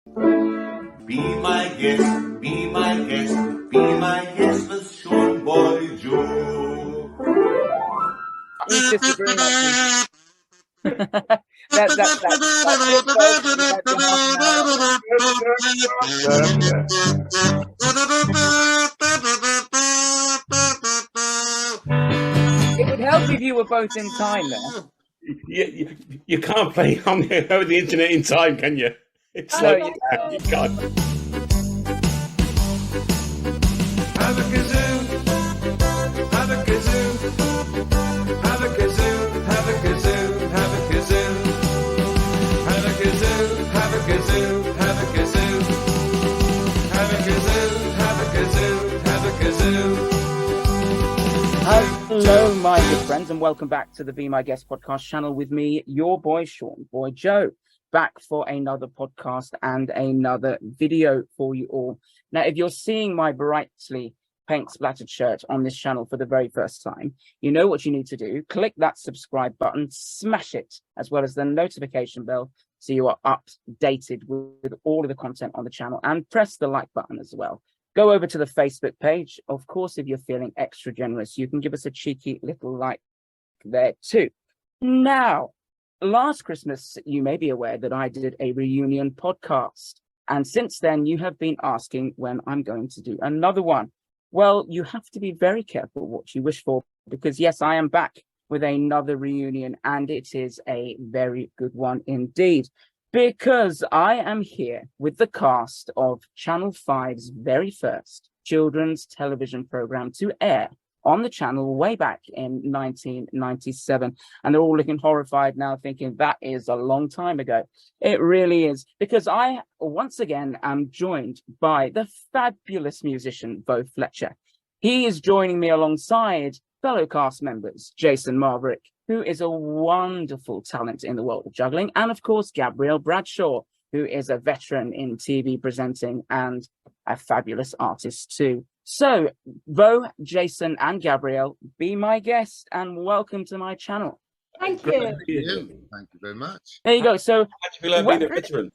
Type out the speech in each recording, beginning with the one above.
Be my guest, be my guest, be my guest with Sean Boy Joe. Who's disagreeing? It would help if you were both in time there. You can't play on over the internet in time, can you? It's No, like, you can't. Havakazoo, Havakazoo, Havakazoo, Havakazoo, Havakazoo, Havakazoo, Havakazoo, Havakazoo, Havakazoo, Havakazoo, Havakazoo. Hello, my good friends, and welcome back to the Be My Guest podcast channel with me, your boy, Sean Boy Joe, back for another podcast and another video for you all. Now, if you're seeing my brightly paint splattered shirt on this channel for the very first time, you know what you need to do. Click that subscribe button, smash it, as well as the notification bell, so you are updated with all of the content on the channel, and press the like button as well. Go over to the Facebook page. Of course, if you're feeling extra generous, you can give us a cheeky little like there too. Now, last Christmas, you may be aware that I did a reunion podcast. And since then, you have been asking when I'm going to do another one. Well, you have to be very careful what you wish for, because yes, I am back with another reunion, and it is a very good one indeed. Because I am here with the cast of Channel 5's very first children's television program to air on the channel way back in 1997. And they're all looking horrified now, thinking that is a long time ago. It really is, because I, once again, am joined by the fabulous musician, Beau Fletcher. He is joining me alongside fellow cast members, Jason Marverick, who is a wonderful talent in the world of juggling, and of course, Gabrielle Bradshaw, who is a veteran in TV presenting and a fabulous artist too. So, Beau, Jason, and Gabrielle, be my guest and welcome to my channel. Thank you. Thank you very much. There you go. So, How do you feel about being a veteran?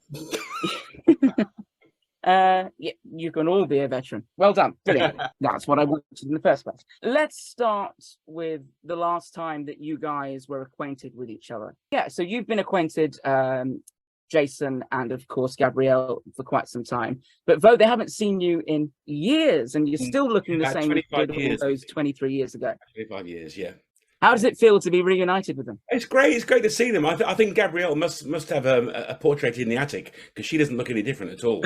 yeah, you can all be a veteran. Well done. Brilliant. That's what I wanted in the first place. Let's start with the last time that you guys were acquainted with each other. Yeah, so you've been acquainted, Jason and of course Gabrielle, for quite some time. But Beau, they haven't seen you in years, and you're still looking the same as those 23 years ago. 25 years, yeah. How does it feel to be reunited with them? It's great. It's great to see them. I think Gabrielle must have a portrait in the attic, because she doesn't look any different at all.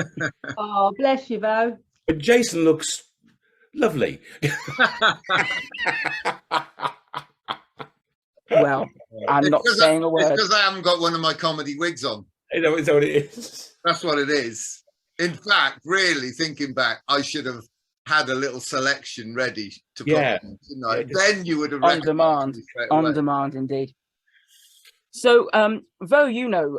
Oh, bless you, Beau. But Jason looks lovely. Well, I'm not saying a word. It's because I haven't got one of my comedy wigs on. Is that what it is? That's what it is. In fact, really thinking back, I should have had a little selection ready to put on tonight. Then you would have on demand. On demand, indeed. So, Beau, you know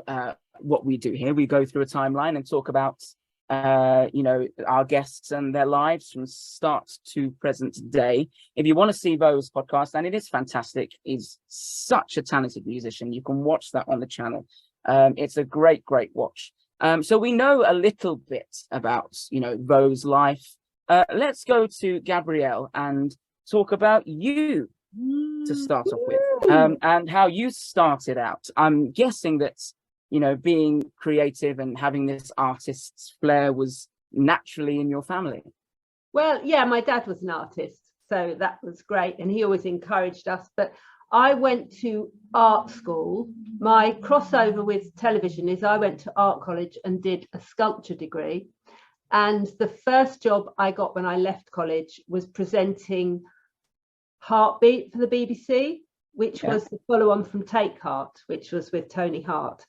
what we do here. We go through a timeline and talk about our guests and their lives from start to present day. If you want to see Beau's podcast, and it is fantastic, he's such a talented musician. You can watch that on the channel. It's a great watch. So we know a little bit about, Beau's life. Let's go to Gabrielle and talk about you to start off with, and how you started out. I'm guessing that, being creative and having this artist's flair was naturally in your family. Well, yeah, my dad was an artist, so that was great, and he always encouraged us. But I went to art school. My crossover with television is I went to art college and did a sculpture degree. And the first job I got when I left college was presenting Heartbeat for the BBC, which was the follow-on from Take Heart, which was with Tony Hart.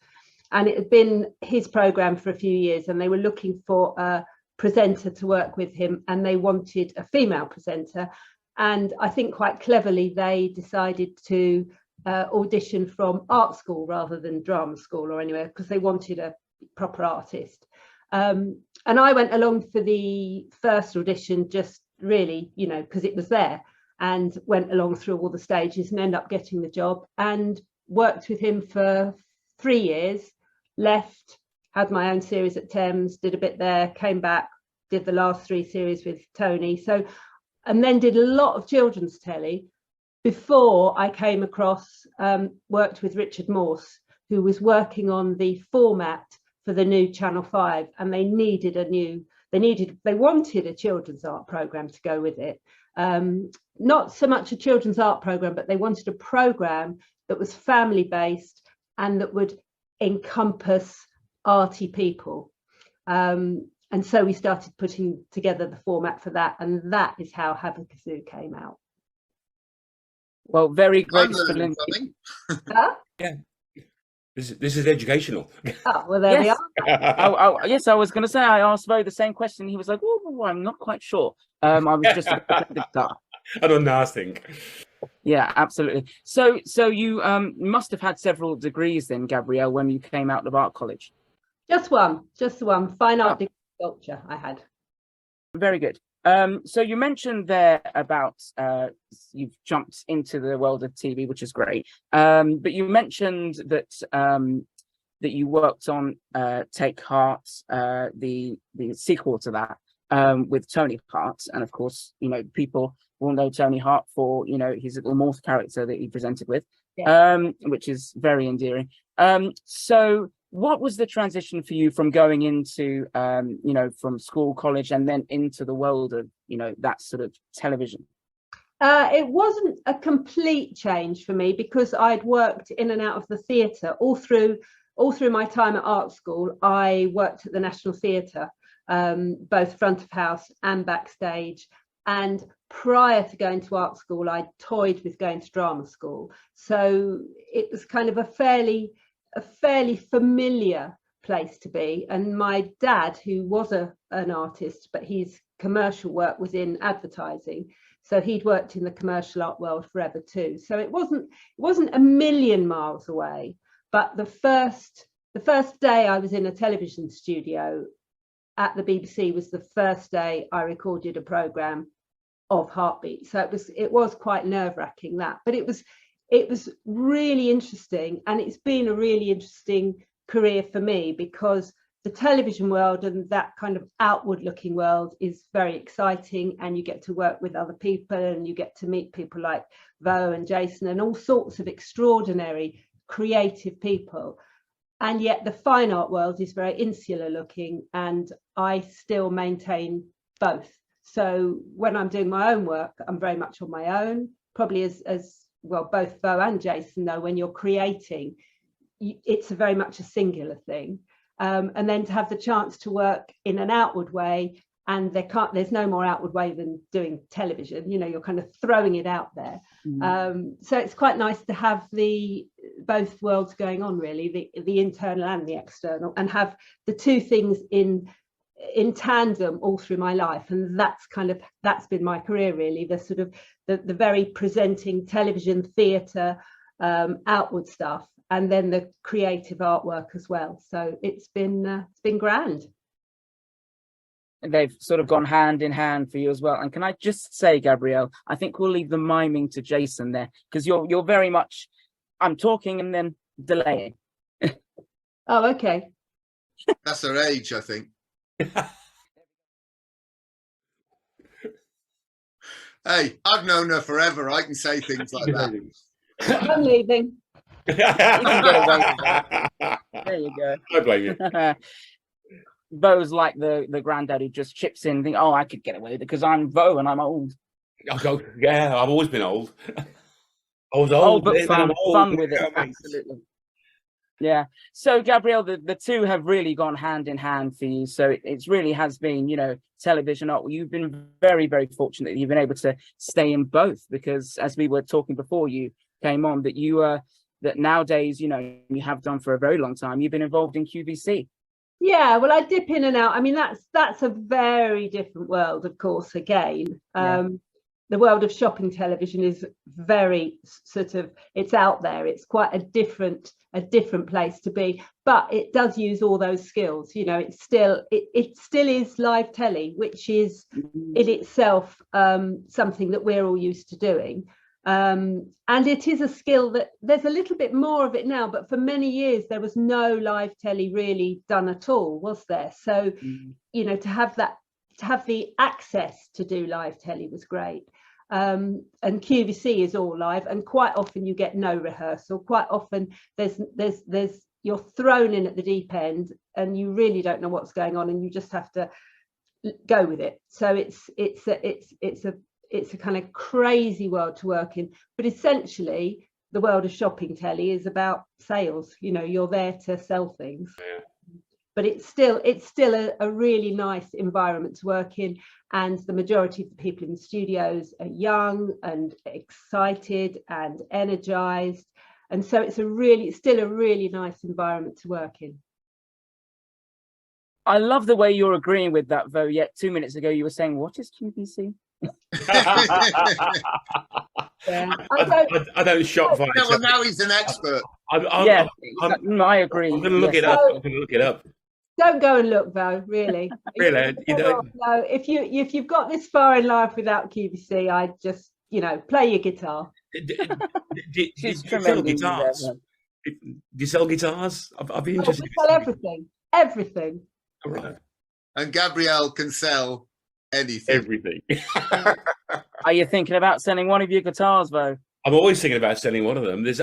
And it had been his programme for a few years, and they were looking for a presenter to work with him, and they wanted a female presenter. And I think quite cleverly, they decided to audition from art school rather than drama school or anywhere, because they wanted a proper artist. And I went along for the first audition, just really, because it was there, and went along through all the stages and ended up getting the job, and worked with him for 3 years, left, had my own series at Thames, did a bit there, came back, did the last 3 series with Tony. So, and then did a lot of children's telly before I came across, worked with Richard Morse, who was working on the format for the new Channel 5, and they wanted a children's art program to go with it. Not so much a children's art program, but they wanted a program that was family based and that would encompass arty people. And so we started putting together the format for that, and that is how Havakazoo came out. Well, very great. Huh? Yeah. This is educational. Oh, well, there we are. Yes, I was going to say, I asked Beau the same question. He was like, oh, I'm not quite sure. I was just a guitar. I don't know, I think. Yeah, absolutely. So you must have had several degrees then, Gabrielle, when you came out of art college. Just one, fine art degree sculpture I had. Very good. So you mentioned there about you've jumped into the world of TV, which is great. But you mentioned that that you worked on Take Heart, the sequel to that, with Tony Hart, and of course, you know, people will know Tony Hart for, you know, his little morph character that he presented with, which is very endearing. So what was the transition for you from going into, you know, from school, college, and then into the world of, you know, that sort of television? It wasn't a complete change for me, because I'd worked in and out of the theatre all through my time at art school. I worked at the National Theatre, both front of house and backstage. And prior to going to art school, I toyed with going to drama school. So it was kind of a fairly familiar place to be. And my dad, who was an artist, but his commercial work was in advertising, so he'd worked in the commercial art world forever too. So it wasn't a million miles away. But the first day I was in a television studio at the BBC was the first day I recorded a programme of Heartbeat. So it was quite nerve-wracking, that, but it was really interesting, and it's been a really interesting career for me, because the television world and that kind of outward looking world is very exciting, and you get to work with other people, and you get to meet people like Beau and Jason and all sorts of extraordinary creative people. And yet the fine art world is very insular looking, and I still maintain both. So when I'm doing my own work, I'm very much on my own, probably as well, both Beau and Jason know, when you're creating, it's very much a singular thing. And then to have the chance to work in an outward way, and there's no more outward way than doing television, you know, you're kind of throwing it out there. So it's quite nice to have both worlds going on, really, the internal and the external, and have the two things in tandem all through my life. And that's been my career, really, the sort of the very presenting television, theatre, outward stuff, and then the creative artwork as well. So it's been grand. They've sort of gone hand in hand for you as well. And can I just say, Gabrielle, I think we'll leave the miming to Jason there, because you're very much, I'm talking and then delaying. Oh, okay. That's her age, I think. Hey, I've known her forever. I can say things like that. I'm leaving. You can get away with that. There you go. I blame you. Beau's like the granddad who just chips in and think, oh, I could get away with it because I'm Beau and I'm old. Yeah, I've always been old. I was old, but fun with it. Absolutely. Yeah. So, Gabrielle, the two have really gone hand in hand for you. So it really has been, you know, television art. You've been very, very fortunate that you've been able to stay in both, because as we were talking before you came on, that nowadays, you know, you have done for a very long time, you've been involved in QVC. Yeah, well, I dip in and out. I mean, that's a very different world, of course, again. The world of shopping television is very sort of, it's out there. It's quite a different place to be, but it does use all those skills. You know, it still is live telly, which is in itself something that we're all used to doing. And it is a skill that there's a little bit more of it now, but for many years there was no live telly really done at all, was there? So, you know, to have the access to do live telly was great. And QVC is all live, and quite often you get no rehearsal. Quite often there's you're thrown in at the deep end and you really don't know what's going on, and you just have to go with it. So it's a kind of crazy world to work in, but essentially the world of shopping telly is about sales. You know, you're there to sell things. But it's still a really nice environment to work in, and the majority of the people in the studios are young and excited and energized, and so it's still a really nice environment to work in. I love the way you're agreeing with that, Beau. Yet 2 minutes ago you were saying, "What is QVC?" I don't shop for it. Well, now he's an expert. I agree. I'm going to look it up. I'm going to look it up. Don't go and look, though. Really, Really, you don't. No, if you've got this far in life without QVC, I just, you know, play your guitar. Do you sell guitars? Do you sell guitars? I'd be interested. I sell everything. All right. And Gabrielle can sell anything. Everything. Are you thinking about selling one of your guitars, Beau? I'm always thinking about selling one of them. There's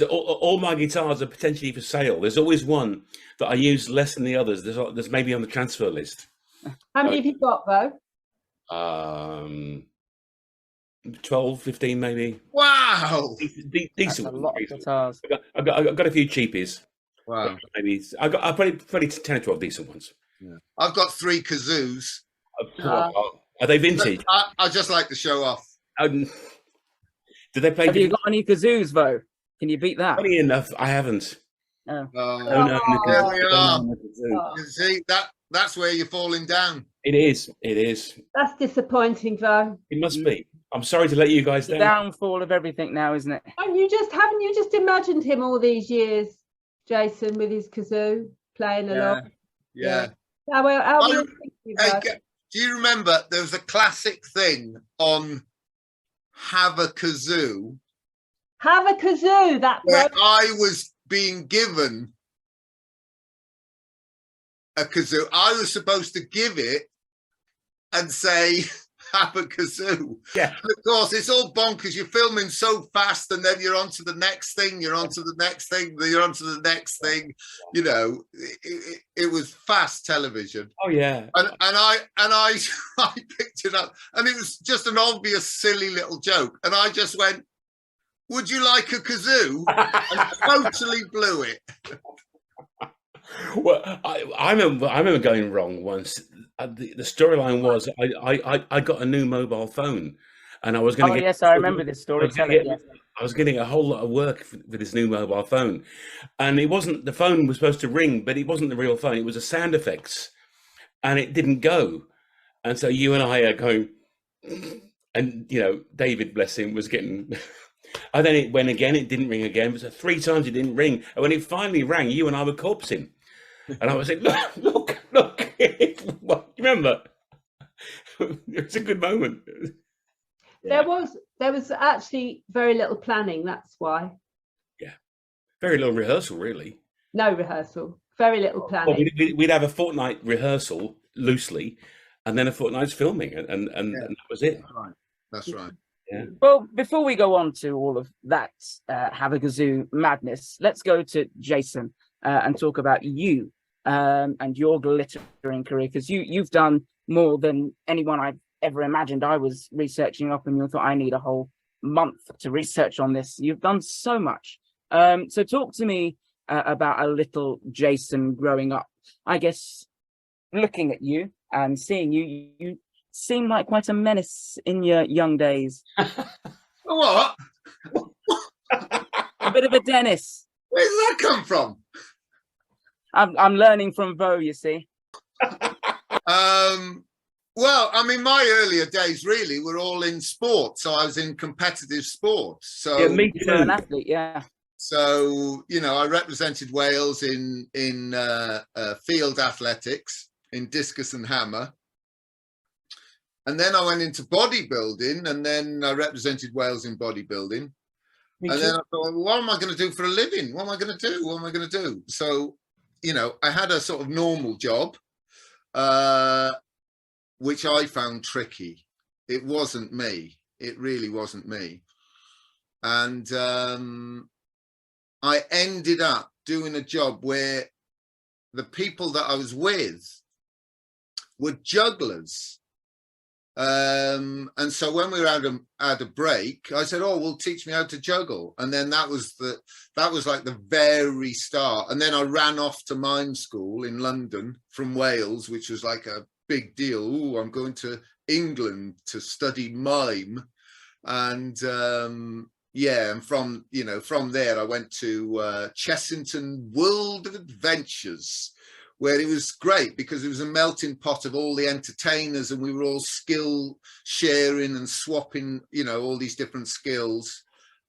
all my guitars are potentially for sale. There's always one that I use less than the others. There's maybe on the transfer list. How many have you got, Beau? 12, 15 maybe. Wow. Decent. That's a lot of guitars. I've got a few cheapies. Wow. Maybe I've probably 10 or 12 decent ones. Yeah. I've got 3 kazoos. Are they vintage? I just like to show off. Did they play? Have you got any kazoos, Beau? Can you beat that? Funny enough, I haven't. Oh. No. You see, that's where you're falling down. It is. That's disappointing, Beau. It must be. I'm sorry to let you guys The down. downfall of everything now, isn't it? Haven't you just imagined him all these years, Jason, with his kazoo playing along? Yeah. How are you thinking, Hey, do you remember there was a classic thing on Havakazoo? Havakazoo, that where I was being given a kazoo. I was supposed to give it and say Havakazoo. Yeah. And of course, it's all bonkers. You're filming so fast, and then you're on to the next thing. You're on to the next thing. You're on to the next thing. You know, it was fast television. Oh yeah. And I picked it up, and it was just an obvious, silly little joke. And I just went, "Would you like a kazoo?" And totally blew it. Well, I remember going wrong once. The storyline was I got a new mobile phone, and I was going to get. Yes, I remember this story. I was getting a whole lot of work with this new mobile phone, and it wasn't. The phone was supposed to ring, but it wasn't the real phone. It was a sound effects, and it didn't go. And so you and I are going, and you know, David, bless him, was getting. And then it went again. It didn't ring again. It was 3 times it didn't ring, and when it finally rang, you and I were corpsing. And I was like, look. Remember? It was a good moment. There was actually very little planning. That's why. Yeah, very little rehearsal, really. No rehearsal. Very little planning. Well, we'd have a fortnight rehearsal loosely, and then a fortnight's filming, and that was it. That's right. Yeah. Well, before we go on to all of that Havakazoo madness, let's go to Jason and talk about you and your glittering career, because you've done more than anyone I've ever imagined. I was researching up, and you thought I need a whole month to research on this. You've done so much. So talk to me about a little Jason growing up. I guess looking at you and seeing you seem like quite a menace in your young days. What? A bit of a Dennis. Where does that come from? I'm learning from Beau, you see. Well, I mean, my earlier days really were all in sport. So I was in competitive sports. So yeah, me too. You're an athlete, yeah. So, you know, I represented Wales in field athletics, in discus and hammer. And then I went into bodybuilding, and then I represented Wales in bodybuilding. And then I thought, well, what am I going to do for a living? What am I going to do? What am I going to do? So, you know, I had a sort of normal job, which I found tricky. It wasn't me. It really wasn't me. And I ended up doing a job where the people that I was with were jugglers. And so when we were at a break, I said, oh, well, teach me how to juggle. And then that was like the very start. And then I ran off to mime school in London from Wales, which was like a big deal. Oh, I'm going to England to study mime. And yeah, and from there I went to Chessington World of Adventures, where it was great because it was a melting pot of all the entertainers, and we were all skill sharing and swapping, you know, all these different skills.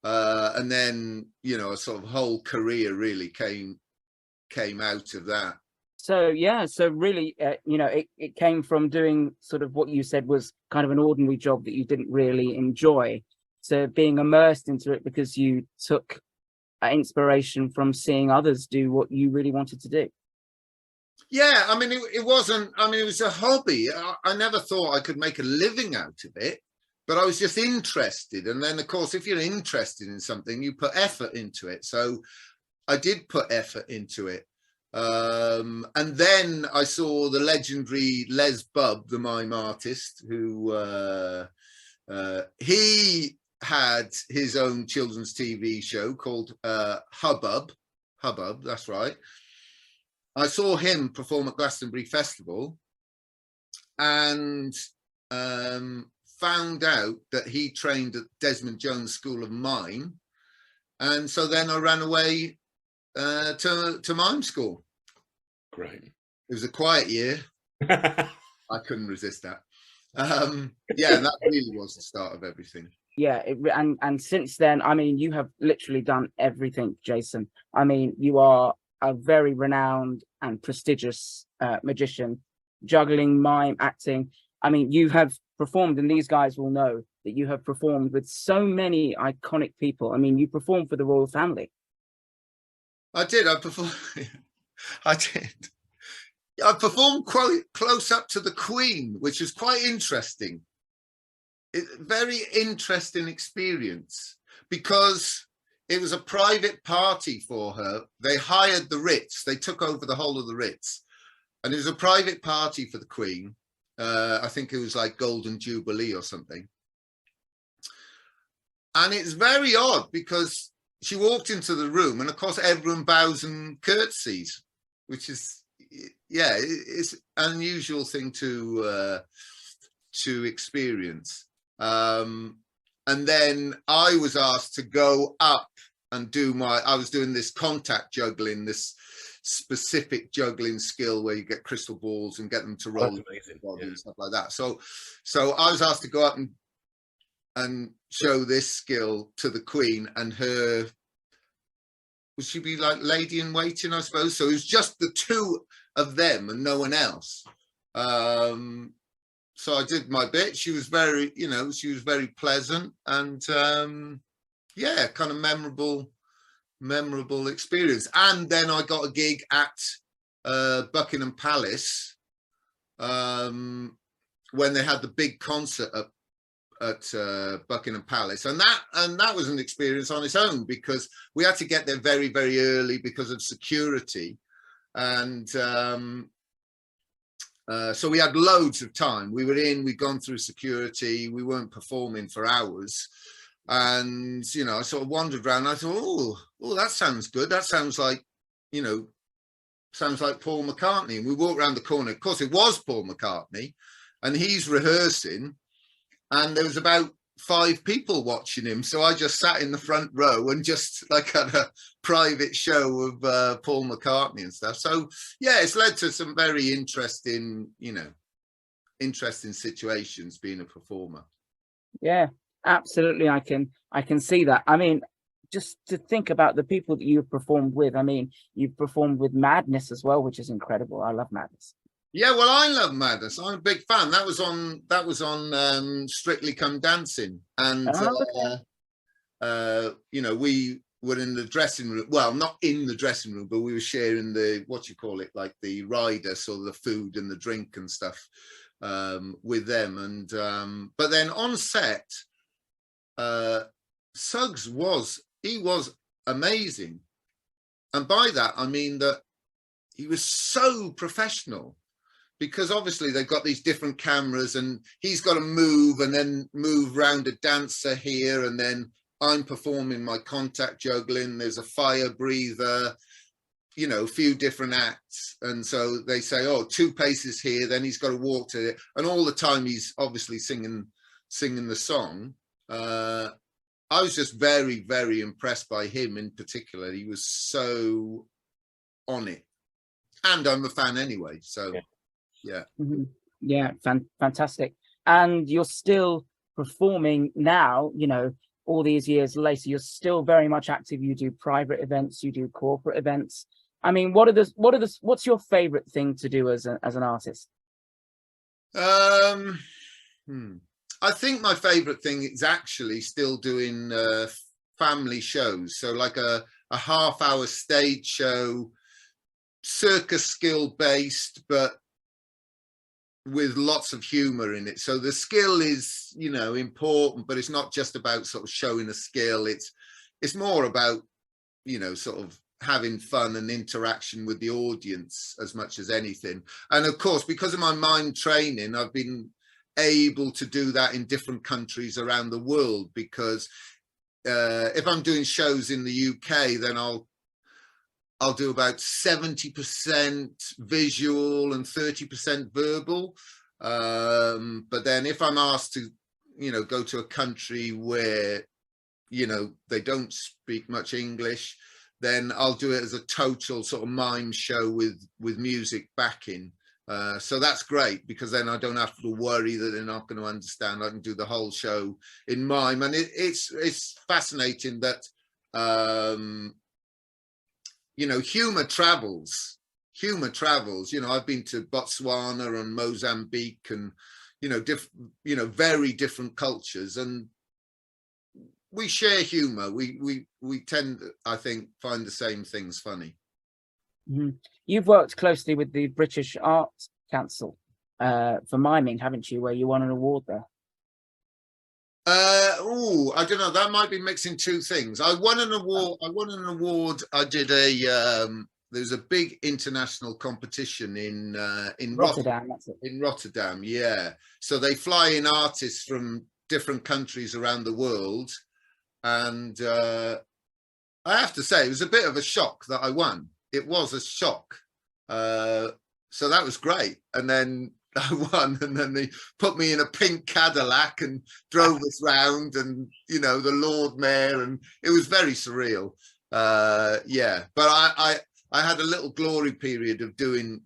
And then, you know, a sort of whole career really came out of that. So, yeah, so really, you know, it came from doing sort of what you said was kind of an ordinary job that you didn't really enjoy, to being immersed into it because you took inspiration from seeing others do what you really wanted to do. Yeah, I mean, it wasn't, I mean, it was a hobby. I never thought I could make a living out of it, but I was just interested. And then, of course, if you're interested in something, you put effort into it. So I did put effort into it. And then I saw the legendary Les Bubb, the mime artist, who he had his own children's TV show called Hubbub, that's right. I saw him perform at Glastonbury Festival and found out that he trained at Desmond Jones School of Mime. And so then I ran away to mime school. Great. It was a quiet year. I couldn't resist that. Yeah, and that really was the start of everything. Yeah, and since then, I mean, you have literally done everything, Jason. I mean, you are a very renowned and prestigious magician, juggling, mime, acting. I mean, you have performed, and these guys will know that you have performed with so many iconic people. I mean, you performed for the royal family. I did. I performed. I did. I performed quite close up to the Queen, which was quite interesting. Very interesting experience because it was a private party for her. They hired the Ritz. They took over the whole of the Ritz. And it was a private party for the Queen. I think it was like Golden Jubilee or something. And it's very odd because she walked into the room and, of course, everyone bows and curtsies, which is, yeah, it's an unusual thing to experience. And then I was asked to go up and I was doing this contact juggling, this specific juggling skill where you get crystal balls and get them to roll and stuff like that. So I was asked to go up and show this skill to the Queen, and her, would she be like lady in waiting, I suppose? So it was just the two of them and no one else. So I did my bit. She was very, you know, she was very pleasant and yeah, kind of memorable experience. And then I got a gig at Buckingham Palace when they had the big concert at Buckingham Palace, and that was an experience on its own because we had to get there very, very early because of security, and so we had loads of time. We'd gone through security, we weren't performing for hours. And, you know, I sort of wandered around. And I thought, oh, that sounds good. That sounds like, you know, sounds like Paul McCartney. And we walked around the corner. Of course, it was Paul McCartney, and he's rehearsing. And there was about 5 people watching him. So I just sat in the front row and just like had a private show of Paul McCartney and stuff. So, yeah, it's led to some very interesting, you know, interesting situations being a performer. Yeah. Absolutely, I can see that. I mean, just to think about the people that you've performed with. I mean, you've performed with Madness as well, which is incredible. I love Madness. Yeah, well, I love Madness. I'm a big fan. That was on Strictly Come Dancing, and Oh, okay. you know, we were in the dressing room. Well, not in the dressing room, but we were sharing the, what you call it, like the rider, so the food and the drink and stuff with them. And but then on set, Suggs was amazing, and by that I mean that he was so professional, because obviously they've got these different cameras and he's got to move and then move round a dancer here, and then I'm performing my contact juggling, there's a fire breather, you know, a few different acts. And so they say, oh, 2 paces here, then he's got to walk to it, and all the time he's obviously singing the song. I was just very, very impressed by him in particular. He was so on it, and I'm a fan anyway, so yeah. Mhm. Yeah, fantastic. And you're still performing now, you know, all these years later. You're still very much active. You do private events, you do corporate events. I mean, what's your favorite thing to do as an artist? I think my favorite thing is actually still doing family shows. So like a half-hour stage show, circus skill based, but with lots of humor in it. So the skill is, you know, important, but it's not just about sort of showing a skill. It's more about, you know, sort of having fun and interaction with the audience as much as anything. And of course, because of my mime training, I've been able to do that in different countries around the world, because if I'm doing shows in the UK, then I'll do about 70% visual and 30% verbal. But then if I'm asked to, you know, go to a country where, you know, they don't speak much English, then I'll do it as a total sort of mime show with music backing. So that's great, because then I don't have to worry that they're not going to understand. I can do the whole show in mime. And it's fascinating that, you know, humor travels. You know, I've been to Botswana and Mozambique and, you know, very different cultures, and we share humor. We tend, I think, find the same things funny. Mm-hmm. You've worked closely with the British Arts Council for miming, haven't you, where you won an award there? I don't know, that might be mixing 2 things. I won an award. I did there's a big international competition in Rotterdam. That's it. In Rotterdam, yeah. So they fly in artists from different countries around the world, and I have to say it was a bit of a shock that I won. It was a shock. So that was great. And then I won, and then they put me in a pink Cadillac and drove us round, and, you know, the Lord Mayor, and it was very surreal. Yeah, but I had a little glory period of doing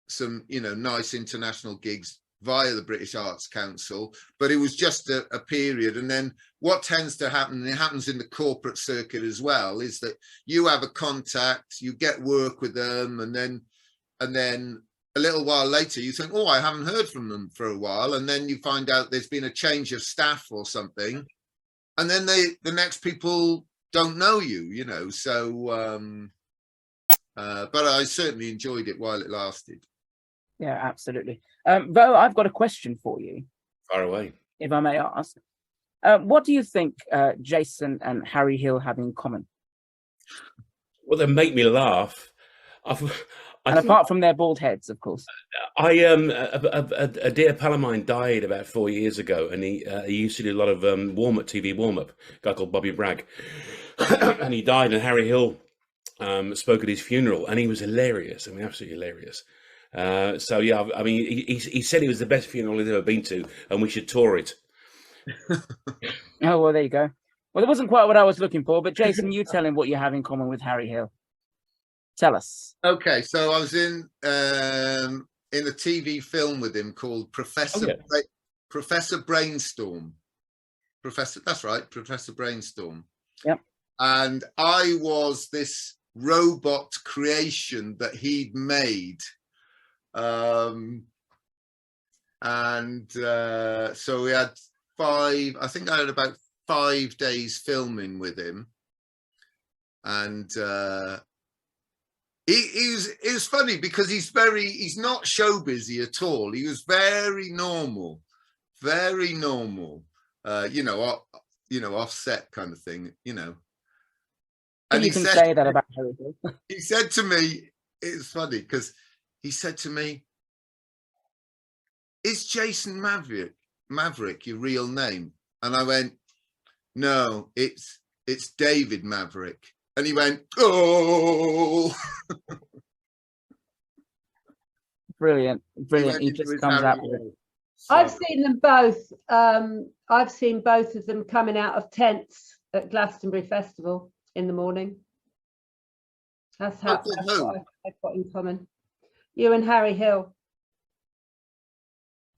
some, you know, nice international gigs via the British Arts Council, but it was just a period. And then what tends to happen, and it happens in the corporate circuit as well, is that you have a contact, you get work with them, and then a little while later you think, oh, I haven't heard from them for a while, and then you find out there's been a change of staff or something, and then the next people don't know you, you know. So but I certainly enjoyed it while it lasted. Yeah, absolutely. Beau, I've got a question for you. Far away. If I may ask. What do you think Jason and Harry Hill have in common? Well, they make me laugh. And apart from their bald heads, of course. A dear pal of mine died about 4 years ago, and he used to do a lot of TV warm-up, a guy called Bobby Bragg. And he died, and Harry Hill spoke at his funeral, and he was hilarious. I mean, absolutely hilarious. So yeah, I mean, he said it was the best funeral he's ever been to, and we should tour it. Oh, well, there you go. Well, it wasn't quite what I was looking for, but Jason, you tell him what you have in common with Harry Hill. Tell us. Okay, so I was in a TV film with him called Professor Brainstorm. That's right, Professor Brainstorm. Yep. And I was this robot creation that he'd made, So we had I think I had about 5 days filming with him, and it was funny because he's not show busy at all. He was very normal, offset kind of thing, And you can say that about Harry. He said to me, it's funny because he said to me, "Is Jason Maverick your real name?" And I went, "No, it's David Maverick." And he went, "Oh." Brilliant. He just comes out with it. I've seen them both. I've seen both of them coming out of tents at Glastonbury Festival in the morning. That's what I've got in common. You and Harry Hill.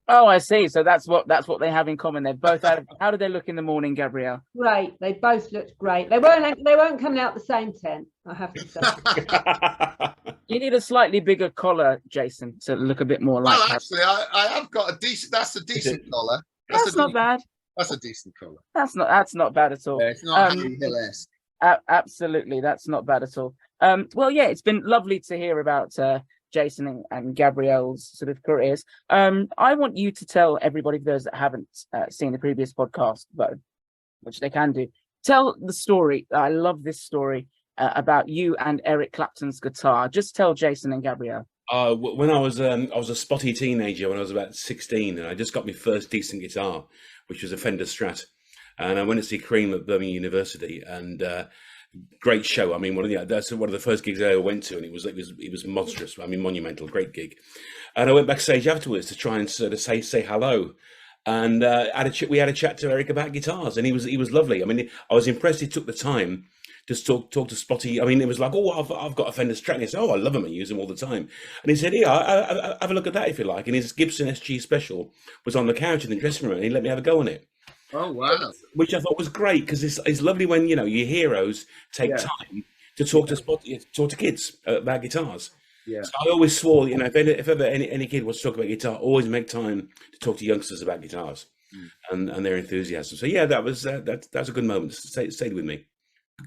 Oh, I see. So that's what they have in common. They're both out of, how do they look in the morning, Gabrielle? Great. They both looked great. They weren't coming out the same tent, I have to say. You need a slightly bigger collar, Jason, to look a bit more like. Well, actually, I have got a decent. That's a decent collar. That's not bad. That's a decent collar. That's not bad at all. Yeah, it's not Harry Hill-esque. Absolutely, that's not bad at all. Well, yeah, it's been lovely to hear about Jason and Gabrielle's sort of careers. I want you to tell everybody, for those that haven't seen the previous podcast, Beau, which they can do, tell the story. I love this story about you and Eric Clapton's guitar. Just tell Jason and Gabrielle. When I was a spotty teenager when I was about 16, and I just got my first decent guitar, which was a Fender Strat, and I went to see Cream at Birmingham University, and great show. I mean, that's one of the first gigs I ever went to, and it was monstrous. I mean, monumental, great gig. And I went backstage afterwards to try and sort of say hello, and we had a chat to Eric about guitars, and he was lovely. I mean, I was impressed he took the time to talk to Spotty. I mean, it was like, "Oh, I've got a Fender Strat." And he said, "Oh, I love them. I use them all the time." And he said, "Yeah, I have a look at that if you like." And his Gibson SG Special was on the couch in the dressing room, and he let me have a go on it. Oh, wow. Which I thought was great, because it's lovely when, your heroes take time to talk to kids about guitars. Yeah. So I always swore, if ever any kid wants to talk about guitar, always make time to talk to youngsters about guitars and their enthusiasm. So yeah, that's a good moment. Stayed with me.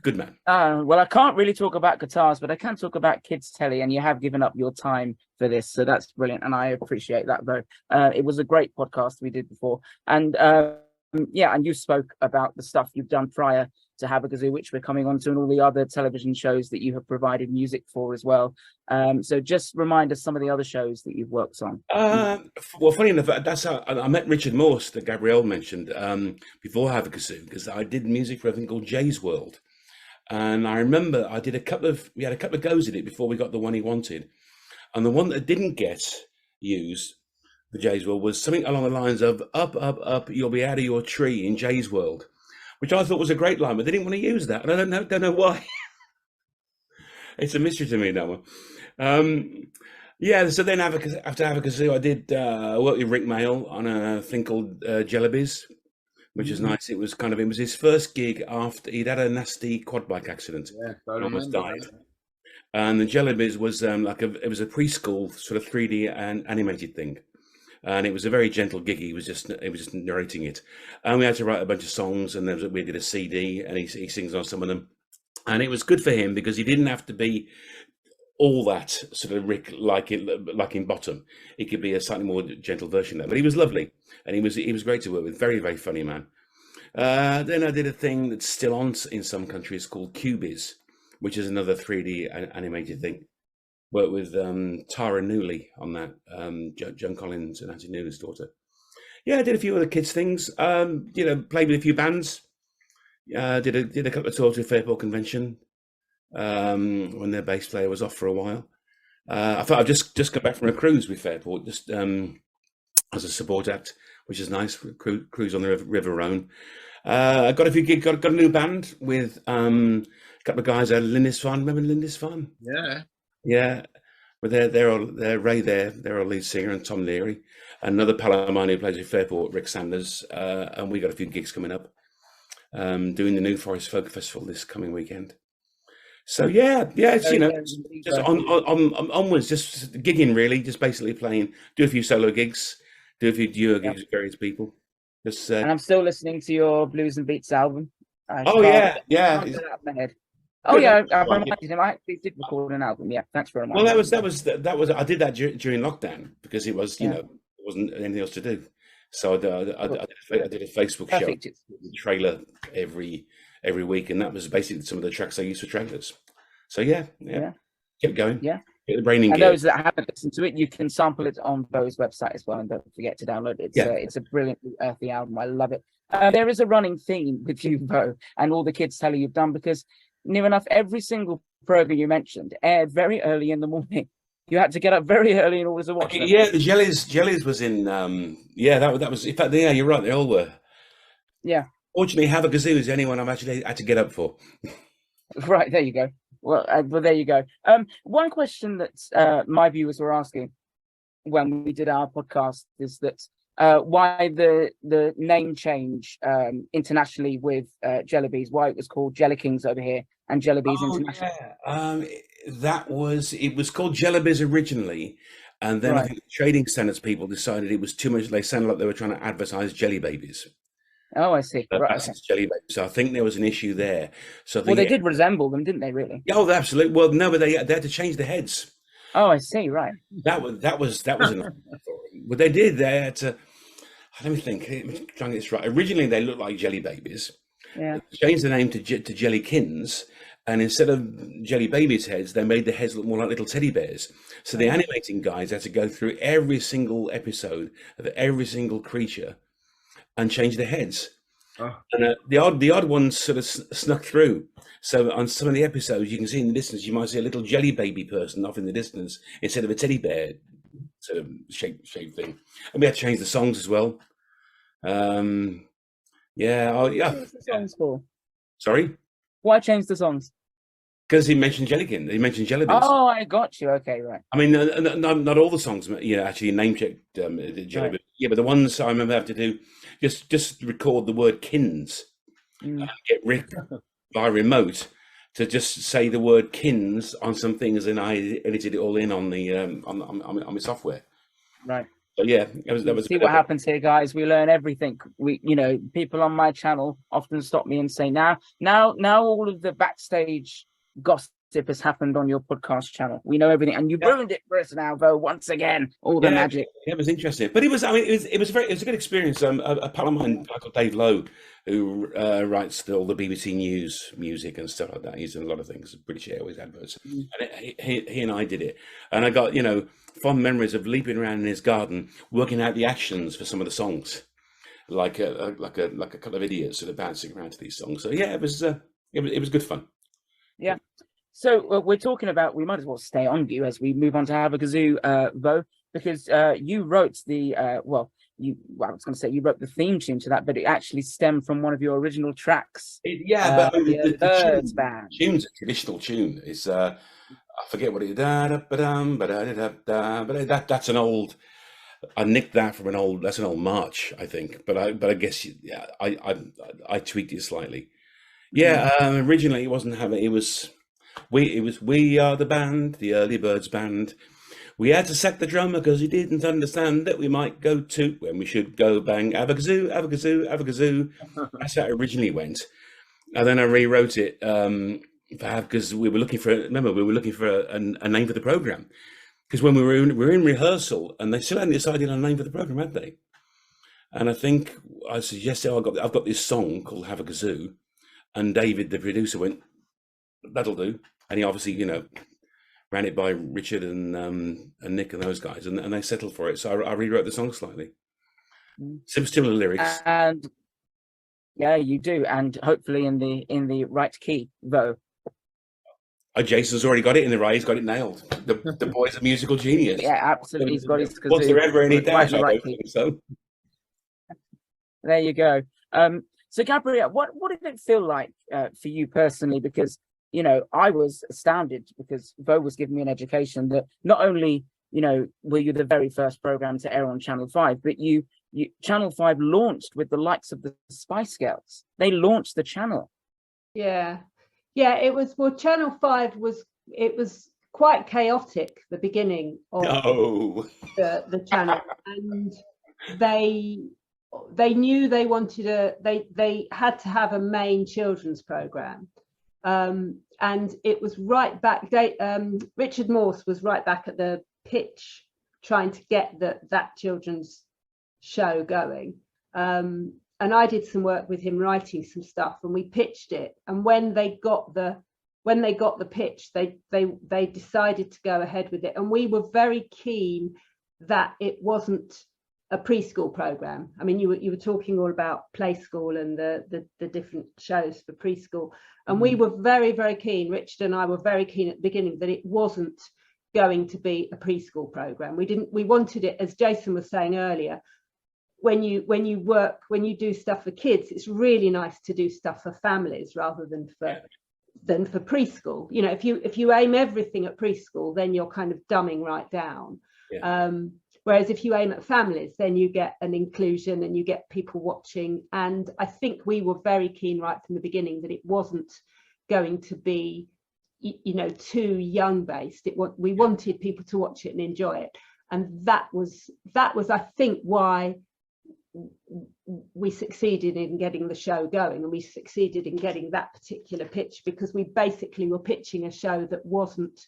Good man. Well, I can't really talk about guitars, but I can talk about kids' telly, and you have given up your time for this, so that's brilliant, and I appreciate that, Beau. It was a great podcast we did before, and and you spoke about the stuff you've done prior to Havakazoo, which we're coming on to, and all the other television shows that you have provided music for as well. So just remind us some of the other shows that you've worked on. Well, funny enough, that's how I met Richard Morse, that Gabrielle mentioned, before Havakazoo, because I did music for a thing called Jay's World. And I remember we had a couple of goes at it before we got the one he wanted. And the one that didn't get used for Jay's World was something along the lines of "Up, up, up, you'll be out of your tree in Jay's World," which I thought was a great line, but they didn't want to use that. And I don't know why. It's a mystery to me, that one. So then after Havakazoo, I did work with Rick Mail on a thing called Jellybees, which is nice. It was his first gig after he'd had a nasty quad bike accident. Yeah, and almost died. And the Jellybees was it was a preschool sort of 3D and animated thing, and it was a very gentle gig. He was just narrating it, and we had to write a bunch of songs, and we did a CD, and he sings on some of them, and it was good for him because he didn't have to be all that sort of Rick like in Bottom. He could be a slightly more gentle version of that, but he was lovely, and he was great to work with. Very, very funny man. Then I did a thing that's still on in some countries called Cubies, which is another 3D animated thing. Worked with Tara Newley on that, Joan Collins and Auntie Newley's daughter. Yeah, I did a few other kids things. Played with a few bands. Did a couple of tours with Fairport Convention. When their bass player was off for a while. I thought I've just got back from a cruise with Fairport, just as a support act, which is nice. Cruise on the River Rhone. I got a few gigs. Got a new band with a couple of guys out of Lindisfarne. Remember Lindisfarne? Yeah. But they're Ray there. They're our lead singer, and Tom Leary, another pal of mine who plays with Fairport, Rick Sanders, and we got a few gigs coming up. Doing the New Forest Folk Festival this coming weekend. So yeah, it's Very, you know very indeed, just Beau. on onwards, just gigging really, just basically playing, do a few solo gigs, do a few duo Yeah. gigs with various people. Just And I'm still listening to your Blues and Beats album. I oh can't, yeah, can't it's get it out of my head. Oh good. yeah, I Right, yeah. reminded him. I actually did record an album. Yeah, thanks for Well, reminding me. that was I did that during lockdown because it was Yeah. there wasn't anything else to do. So I did a Facebook show, Perfect. with a trailer every week, and that was basically some of the tracks I used for trailers. So yeah, Yeah. kept going, Yeah. get the brain in And gear. those that haven't listened to it, you can sample it on Beau's website as well, and don't forget to download it. It's a brilliantly earthy album. I love it. There is a running theme with you, Beau, and all the kids tell you you've done, because near enough every single program you mentioned aired very early in the morning. You had to get up very early in order to watch them. Yeah, the jellies was in. That was in fact. Yeah, you're right. They all were. Yeah. Fortunately, Havakazoo is the only one I've actually had to get up for. Right, there you go. Well, there you go. One question that my viewers were asking when we did our podcast is that why the name change internationally with Jellybees, why it was called Jelly Kings over here and Jellybees International. It was called Jellybees originally, and then I Right. think the trading standards people decided it was too much. They sounded like they were trying to advertise Jelly Babies. Oh, I see. Right. That's Okay. Jelly Babies. So I think there was an issue there. So I Well, think they did resemble them, didn't they? Really? oh, absolutely. Well, no, but they had to change the heads. Oh, I see. Right. That was enough. What they did, they had to. Let me think. Let me try and get this right. Originally, they looked like Jelly Babies. Yeah. They changed the name to Jellykins, and instead of Jelly Babies' heads, they made the heads look more like little teddy bears. So the animating guys had to go through every single episode of every single creature and change their heads. Oh. And the odd ones sort of snuck through. So on some of the episodes, you can see in the distance, you might see a little jelly baby person off in the distance instead of a teddy bear sort of shape thing. And we had to change the songs as well. Yeah. Oh, yeah. What was the songs for? Sorry? Why change the songs? Because he mentioned Jellykin. He mentioned Jellybees. Oh, I got you. Okay, right. I mean, not all the songs, actually name checked Jellybees. Right. Yeah, but the ones I remember having to do, just record the word kins. Get Rick by remote to just say the word kins on some things, and I edited it all in on the on my software. Right. But yeah, that was See what happens here, guys. We learn everything. People on my channel often stop me and say, now all of the backstage gossip has happened on your podcast channel. We know everything, and you ruined it for us now, Beau. Once again, all the magic. It was interesting, but it was a good experience. A pal of mine, called Dave Lowe, who writes all the BBC News music and stuff like that. He's done a lot of things, British Airways adverts, and he and I did it, and I got fond memories of leaping around in his garden, working out the actions for some of the songs, like a couple of idiots sort of bouncing around to these songs. So yeah, it was good fun. Yeah. So we're talking about, we might as well stay on you as we move on to Havakazoo, Beau, because you wrote the I was going to say you wrote the theme tune to that, but it actually stemmed from one of your original tracks. But the Birds Band. Tune's a traditional tune. It's I forget what it that's an old. I nicked that from that's an old march, I think. But I guess I tweaked it slightly. Yeah, originally it wasn't having. It was we are the band, the early birds band. We had to sack the drummer because he didn't understand that we might go toot when we should go bang. Havakazoo, Havakazoo, Havakazoo. That's how it originally went, and then I rewrote it because we were looking for. Remember, we were looking for a name for the program because when we were in rehearsal, and they still hadn't decided on a name for the program, had they? And I think I suggested, I've got this song called Havakazoo. And David, the producer, went, "That'll do." And he obviously, ran it by Richard and Nick and those guys, and they settled for it. So I rewrote the song slightly. Similar lyrics. And yeah, you do, and hopefully in the right key, though. Oh, Jason's already got it in the right. He's got it nailed. The boy's a musical genius. Yeah, absolutely. He's got his Kazoo. Was there ever any doubt? The right key. So. There you go. So Gabrielle, what did it feel like for you personally? Because I was astounded because Beau was giving me an education that not only were you the very first program to air on Channel 5, but you Channel 5 launched with the likes of the Spice Girls. They launched the channel. Yeah, Yeah, it was, well, Channel 5 was, it was quite chaotic, the beginning of Oh, the channel, and they knew they wanted they had to have a main children's program, and it was right back, Richard Morse was right back at the pitch trying to get that children's show going, and I did some work with him writing some stuff, and we pitched it, and when they got the pitch, they decided to go ahead with it, and we were very keen that it wasn't a preschool program. I mean, you were talking all about play school and the different shows for preschool, and we were very, very keen, Richard and I were very keen at the beginning, that it wasn't going to be a preschool program. We wanted it, as Jason was saying earlier, when you do stuff for kids, it's really nice to do stuff for families rather than for preschool. You know, if you aim everything at preschool, then you're kind of dumbing right down. yeah. Whereas if you aim at families, then you get an inclusion and you get people watching. And I think we were very keen right from the beginning that it wasn't going to be, you know, too young based. We wanted people to watch it and enjoy it. And that was I think why we succeeded in getting the show going, and we succeeded in getting that particular pitch, because we basically were pitching a show that wasn't,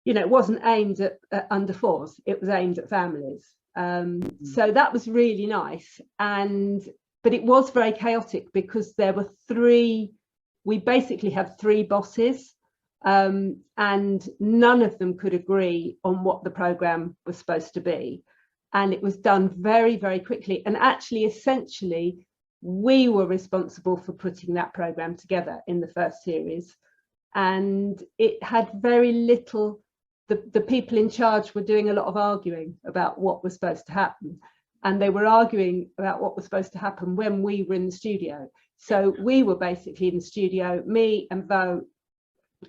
you know, it wasn't aimed at under fours, it was aimed at families. So that was really nice, but it was very chaotic because there were we basically had three bosses, and none of them could agree on what the program was supposed to be. And it was done very, very quickly. And actually, essentially, we were responsible for putting that program together in the first series. And it had very little, the people in charge were doing a lot of arguing about what was supposed to happen. And they were arguing about what was supposed to happen when we were in the studio. So we were basically in the studio, me and Beau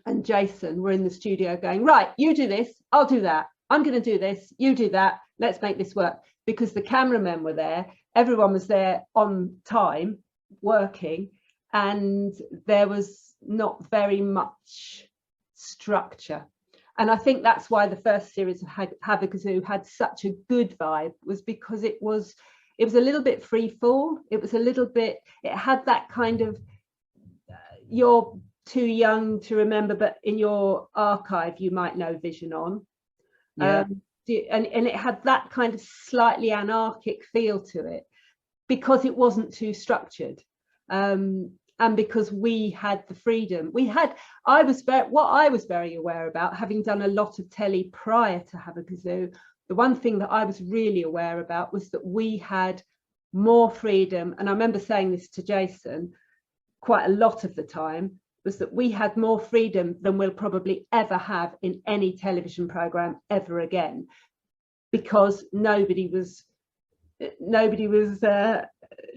and Jason were in the studio going, right, you do this, I'll do that. I'm going to do this, you do that, let's make this work. Because the cameramen were there, everyone was there on time working, and there was not very much structure. And I think that's why the first series of Havakazoo had such a good vibe, was because it was a little bit free fall. It was a little bit, it had that kind of, you're too young to remember, but in your archive you might know Vision On. Yeah. And it had that kind of slightly anarchic feel to it, because it wasn't too structured, and because we had the freedom. What I was very aware about, having done a lot of telly prior to Havakazoo, the one thing that I was really aware about was that we had more freedom, and I remember saying this to Jason quite a lot of the time, was that we had more freedom than we'll probably ever have in any television program ever again, because nobody was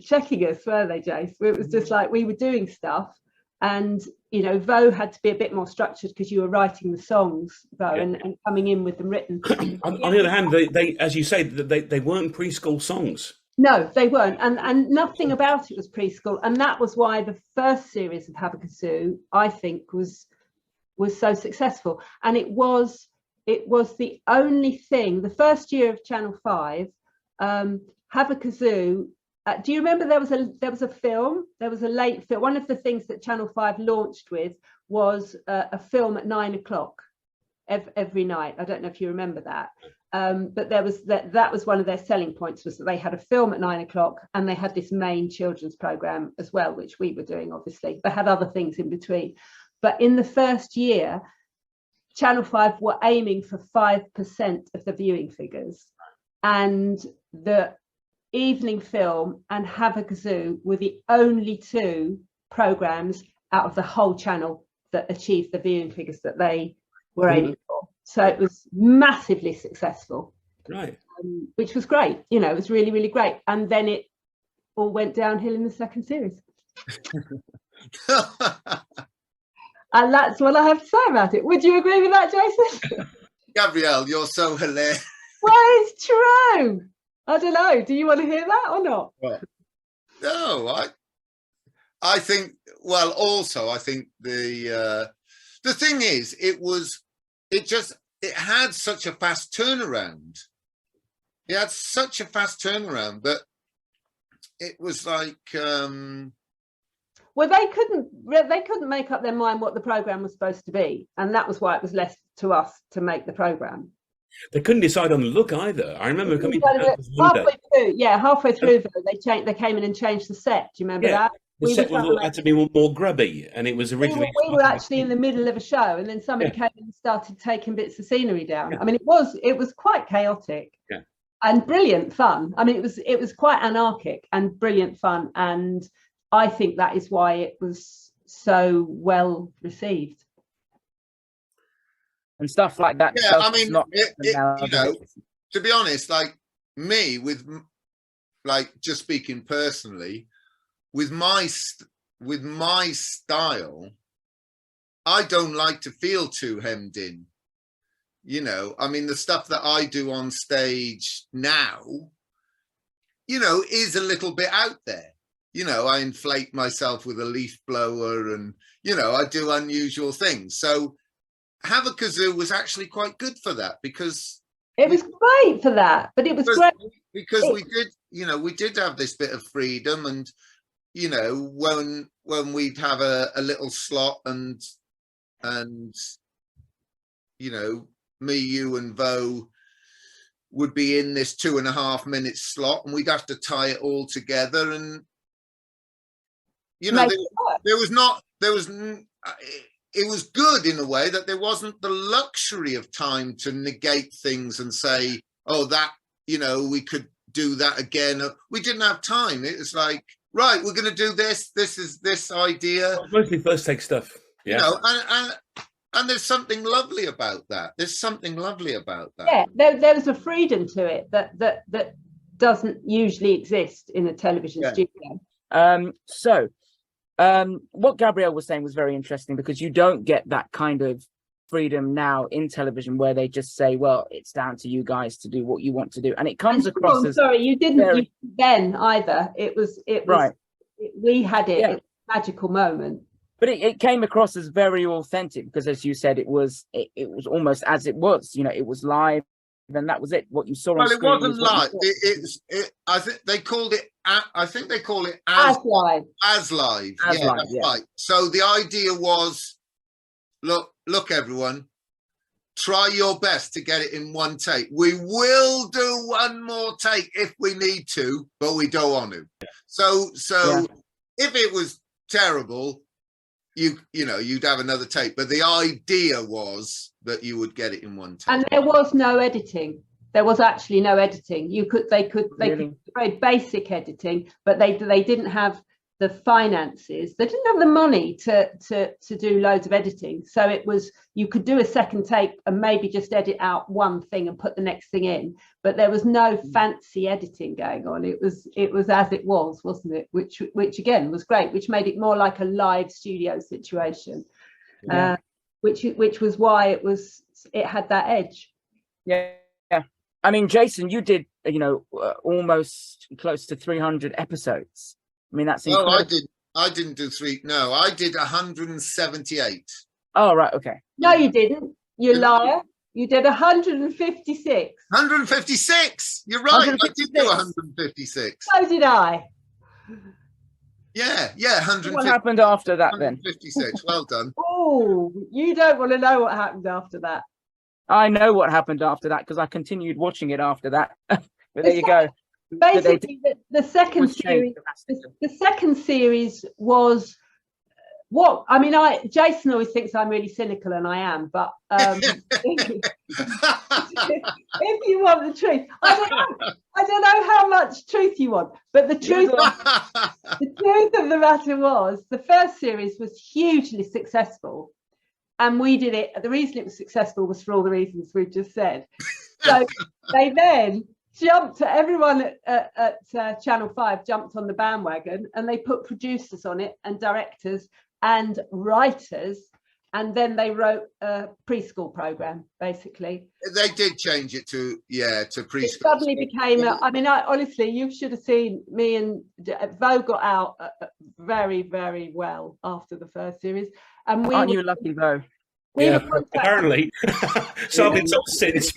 checking us, were they, Jace? It was just like we were doing stuff, and you know, Beau had to be a bit more structured because you were writing the songs, Beau, Yeah. and coming in with them written. On the other hand, they as you say, they weren't preschool songs. No, they weren't, and nothing about it was preschool, and that was why the first series of Havakazoo, I think, was so successful. And it was the only thing. The first year of Channel 5, Havakazoo. Do you remember there was a film? There was a late film. One of the things that Channel 5 launched with was a film at 9 o'clock every night. I don't know if you remember that. But there was that was one of their selling points, was that they had a film at 9 o'clock, and they had this main children's program as well, which we were doing, obviously. They had other things in between. But in the first year, Channel 5 were aiming for 5% of the viewing figures, and the evening film and Havakazoo were the only two programs out of the whole channel that achieved the viewing figures that they were aiming for. So it was massively successful, Right. Which was great. You know, it was really, really great. And then it all went downhill in the second series. And that's what I have to say about it. Would you agree with that, Jason? Gabrielle, you're so hilarious. Well, it's true. I don't know. Do you want to hear that or not? No, I think, well, also, I think the thing is, it had such a fast turnaround. It had such a fast turnaround that it was like, well, they couldn't make up their mind what the program was supposed to be, and that was why it was left to us to make the program. They couldn't decide on the look either. I remember coming to halfway through, they came in and changed the set. Do you remember that? The set had to be more grubby, and it was originally. We were actually in the middle of a show, and then somebody came and started taking bits of scenery down. I mean, it was quite chaotic. Yeah. And brilliant fun. I mean, it was quite anarchic and brilliant fun, and I think that is why it was so well received. And stuff like that. Yeah, I mean, to be honest, like me, with like just speaking personally, with my style, I don't like to feel too hemmed in. You know, I mean, the stuff that I do on stage now, you know, is a little bit out there. You know, I inflate myself with a leaf blower and, you know, I do unusual things. So Havakazoo was actually quite good for that, because it was great for that, but it was great because we did have this bit of freedom, and you know, when we'd have a little slot and you know, me, you and Beau would be in this 2.5 minute slot, and we'd have to tie it all together, and you know, it was good in a way that there wasn't the luxury of time to negate things and say, oh, that, you know, we could do that again. We didn't have time. It was like, right, we're going to do this. This is this idea. Well, mostly first take stuff. Yeah. You know, and there's something lovely about that. Yeah, there was a freedom to it that doesn't usually exist in a television studio. What Gabrielle was saying was very interesting, because you don't get that kind of freedom now in television, where they just say, well, it's down to you guys to do what you want to do, and it comes across as you didn't then either. It was right. We had it. It's a magical moment, but it came across as very authentic, because as you said, it was almost as it was, you know, it was live, and that was it. What you saw on screen. Well, it wasn't live. I think they called it. I think they call it as live. As live. That's right. So the idea was, look, everyone, try your best to get it in one take. We will do one more take if we need to, but we don't want to. So if it was terrible, you know, you'd have another take. But the idea was that you would get it in one take. And there was no editing. There was actually no editing. They could very basic editing, but they didn't have the finances. They didn't have the money to do loads of editing. So it was, you could do a second take and maybe just edit out one thing and put the next thing in, but there was no fancy editing going on. It was as it was, wasn't it? Which again was great, which made it more like a live studio situation, which was why it had that edge. Yeah. I mean, Jason, you did, you know, almost close to 300 episodes. I mean, that's incredible. No, I didn't do 3. No, I did 178. Oh, right. Okay. No, you didn't. You liar. You did 156. 156. You're right. 156. I did do 156. So did I. Yeah. 156. What happened after that then? 156. Well done. Oh, you don't want to know what happened after that. I know what happened after that, because I continued watching it after that. But there you go. Basically, the second series was what I mean. Jason always thinks I'm really cynical, and I am. But if you want the truth, I don't know how much truth you want, but the truth of the matter was, the first series was hugely successful. And we did it. The reason it was successful was for all the reasons we've just said. So they then jumped, everyone at Channel 5 jumped on the bandwagon, and they put producers on it, and directors and writers, and then they wrote a preschool program. Basically, They did change it to preschool. it suddenly became. I mean, honestly, you should have seen me and Beau got out very, very well after the first series, and we. Aren't you lucky, Beau? Yeah, apparently. So I've been told since.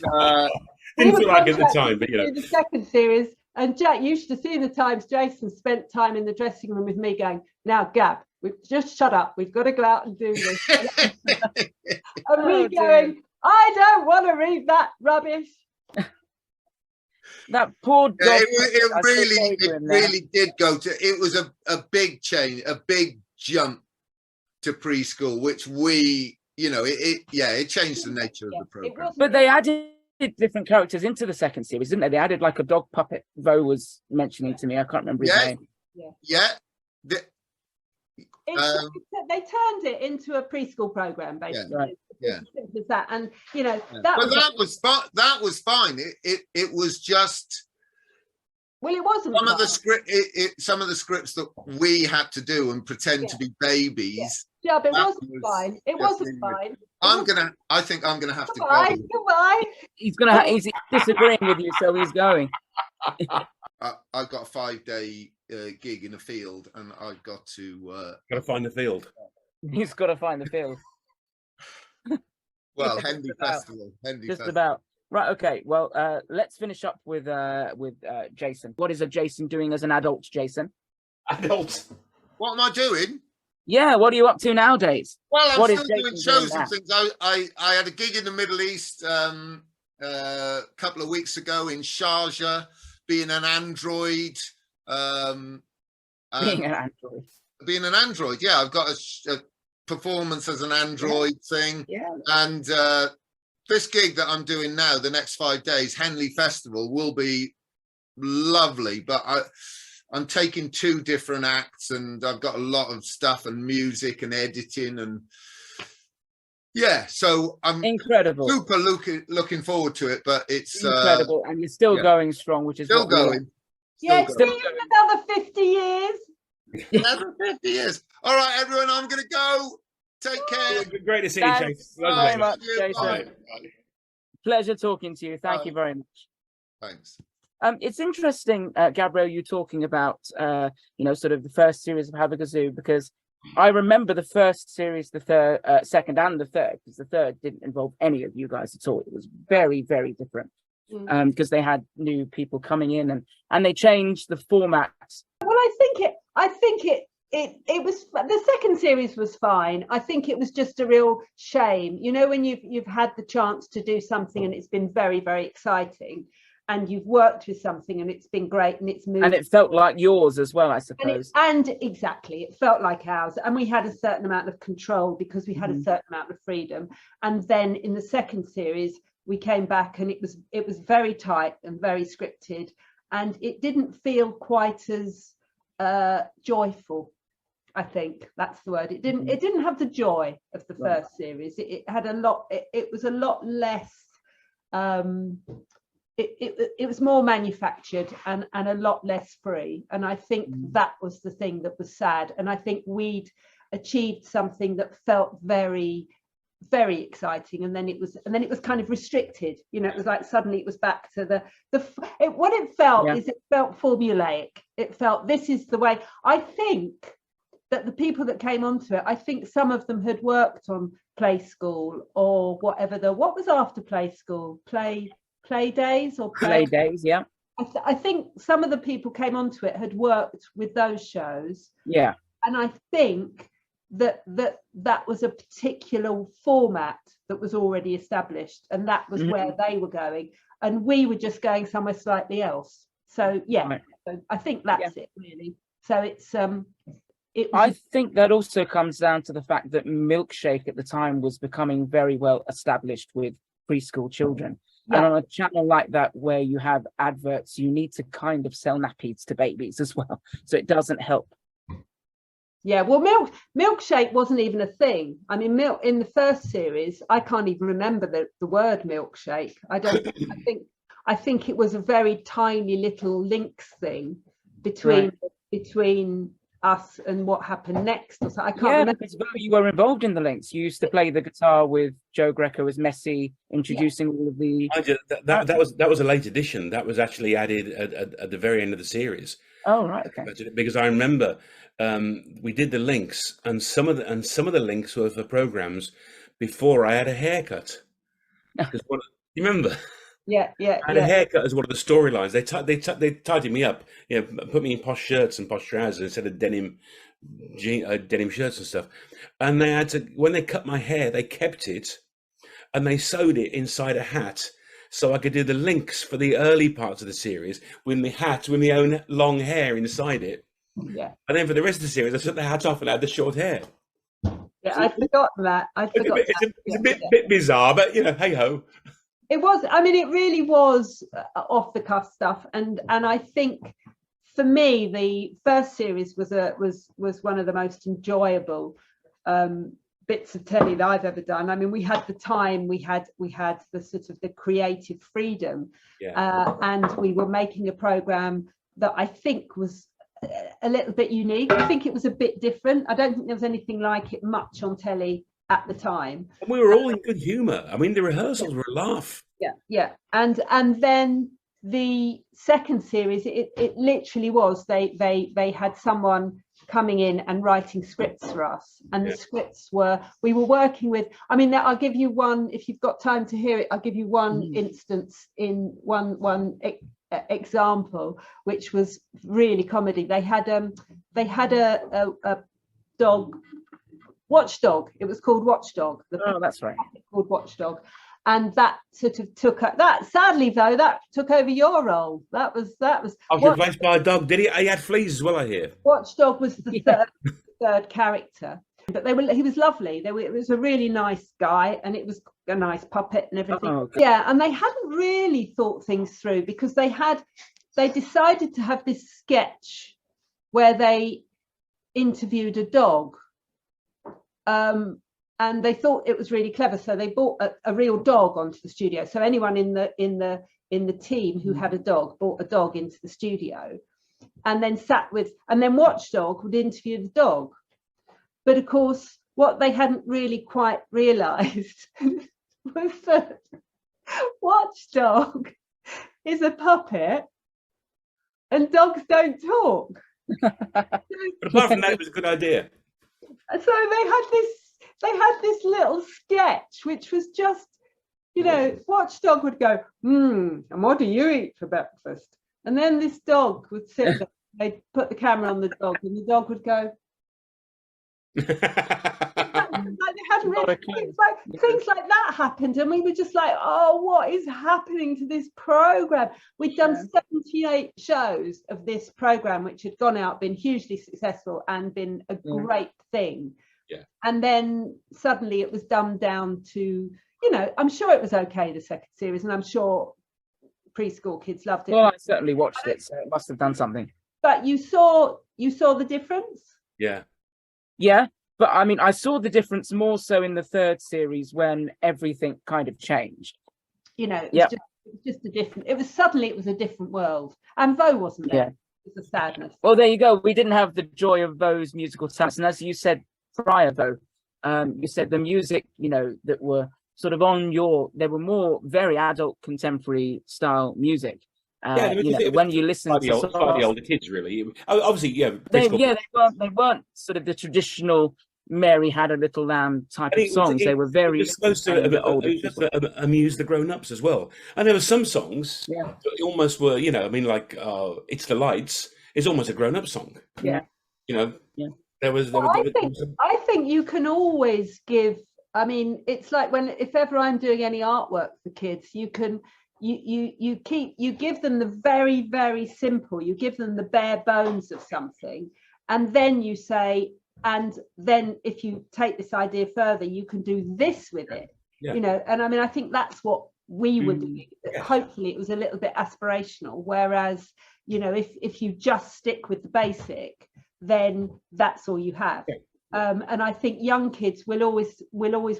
Didn't feel like at the time, but you know. The second series, and Jack, you should have seen the times Jason spent time in the dressing room with me going, "Now, Gab, we've just shut up. We've got to go out and do this." And me going, "I don't want to read that rubbish." That poor dog. It really did go to. It was a big change, a big jump to preschool, which it changed the nature of the program. But they added different characters into the second series, didn't they? They added like a dog puppet. Beau was mentioning to me. I can't remember his name. They turned it into a preschool program, basically. Right. Yeah. As that, and that was fine. It was just. Well, it wasn't. Some of the scripts that we had to do and pretend to be babies. Yeah, but it wasn't fine. It wasn't fine. I think I'm gonna have to go. Goodbye. He's disagreeing with you, so he's going. I've got a 5-day gig in a field, and I've got to find the field. He's got to find the field. Well, Henley Festival. About. Right, okay. Well, let's finish up with Jason. What is a Jason doing as an adult, Jason? Adult. What am I doing? Yeah, what are you up to nowadays? Well, I'm still doing shows and things. I had a gig in the Middle East a couple of weeks ago in Sharjah, being an android. Being an android. Being an android, yeah. I've got a performance as an android thing. Yeah. And this gig that I'm doing now, the next 5 days, Henley Festival, will be lovely. But I'm taking 2 different acts, and I've got a lot of stuff and music and editing, and so I'm incredible. Super looking forward to it. But it's incredible, and you're still going strong, which is still going. Another 50 years. Another 50 years. All right, everyone, I'm going to go. Take care. Great to see you, Jason. Very much, Jason. Bye. Pleasure talking to you. Thank you very much. Thanks. It's interesting, Gabrielle, you talking about, sort of the first series of Havakazoo, because I remember the first series, the third, second and the third, because the third didn't involve any of you guys at all. It was very, very different because they had new people coming in and they changed the format. Well, I think it was, the second series was fine. I think it was just a real shame, when you've had the chance to do something and it's been very, very exciting, and you've worked with something and it's been great and it's moved. And it felt like yours as well, I suppose. And exactly, it felt like ours. And we had a certain amount of control because we had a certain amount of freedom. And then in the second series, we came back and it was very tight and very scripted. And it didn't feel quite as joyful. I think that's the word. It didn't have the joy of the first series. It had a lot, it was a lot less, it was more manufactured and a lot less free. And I think that was the thing that was sad. And I think we'd achieved something that felt very, very exciting. And then it was kind of restricted. It was like suddenly it was back to what it felt is it felt formulaic. It felt, this is the way. I think that the people that came onto it, I think some of them had worked on Play School or whatever. What was after Play School? Play Days or Play Days, yeah. I think some of the people came onto it had worked with those shows. Yeah. And I think that was a particular format that was already established, and that was where they were going, and we were just going somewhere slightly else. So so I think that's it really. So it's I think that also comes down to the fact that Milkshake at the time was becoming very well established with preschool children. And on a channel like that, where you have adverts, you need to kind of sell nappies to babies as well. So it doesn't help. Yeah, well, Milkshake wasn't even a thing. I mean, in the first series, I can't even remember the word milkshake. I think it was a very tiny little links thing between us and what happened next, or so I can't Yeah, remember. because Beau, you were involved in the links. You used to play the guitar with Joe Greco as Messi, introducing all of the. That was a late addition. That was actually added at the very end of the series. Oh right, okay. Because I remember we did the links, and some of the links were for programs before I had a haircut. You remember? Yeah. I had a haircut as one of the storylines. They tidied me up, put me in posh shirts and posh trousers instead of denim shirts and stuff. And they had to, when they cut my hair, they kept it and they sewed it inside a hat, so I could do the links for the early parts of the series with the hat with my own long hair inside it. Yeah. And then for the rest of the series, I took the hat off and had the short hair. Yeah, I'd forgotten that. It's a bit bizarre, but hey ho. It was. I mean, it really was off the cuff stuff, and I think for me, the first series was one of the most enjoyable bits of telly that I've ever done. I mean, we had the time, we had the sort of the creative freedom, and we were making a program that I think was a little bit unique. I think it was a bit different. I don't think there was anything like it much on telly at the time. And we were all in good humour. I mean, the rehearsals were a laugh. Yeah. And then the second series, it literally was they had someone coming in and writing scripts for us, and the scripts we were working with. I mean, I'll give you one, if you've got time to hear it. I'll give you one instance in one example, which was really comedy. They had a dog, Watchdog. It was called Watchdog. Oh, that's right. Called Watchdog, and that sort of took that. Sadly, though, that took over your role. That was. I was replaced by a dog. Did he? He had fleas as well, I hear. Watchdog was the third character, but he was lovely. It was a really nice guy, and it was a nice puppet and everything. Oh, okay. Yeah, and they hadn't really thought things through, because they decided to have this sketch where they interviewed a dog. And they thought it was really clever, so they bought a real dog onto the studio. So anyone in the team who had a dog bought a dog into the studio, and then then Watchdog would interview the dog. But of course, what they hadn't really quite realised was that Watchdog is a puppet, and dogs don't talk. But apart from that, it was a good idea. So they had this little sketch, which was just, Watchdog would go, and what do you eat for breakfast? And then this dog would sit there, they'd put the camera on the dog, and the dog would go. Things like that happened, and we were just like, oh, what is happening to this program? We'd done 78 shows of this program, which had gone out, been hugely successful, and been a great thing. And then suddenly it was dumbed down to, I'm sure it was okay, the second series, and I'm sure preschool kids loved it. Well, I certainly watched it, so it must have done something. But you saw the difference? Yeah, but I mean, I saw the difference more so in the third series, when everything kind of changed. It was just a different. It was a different world, and Beau wasn't there. It was a sadness. Well, there you go. We didn't have the joy of Beau's musical talents, and as you said prior, Beau, you said the music, that were sort of they were more very adult contemporary style music. When you listen to slightly older kids, really, obviously, they weren't sort of the traditional Mary Had a Little Lamb type of songs. They were very. It was supposed to amuse the grown-ups as well, and there were some songs that almost were, like "It's the Lights" is almost a grown-up song. I think you can always give. I mean, it's like if ever I'm doing any artwork for kids, you can. You give them the very, very simple, you give them the bare bones of something, and then you say, and then if you take this idea further, you can do this with it. And I mean, I think that's what we were doing. Hopefully it was a little bit aspirational, whereas if you just stick with the basic, then that's all you have. And I think young kids will always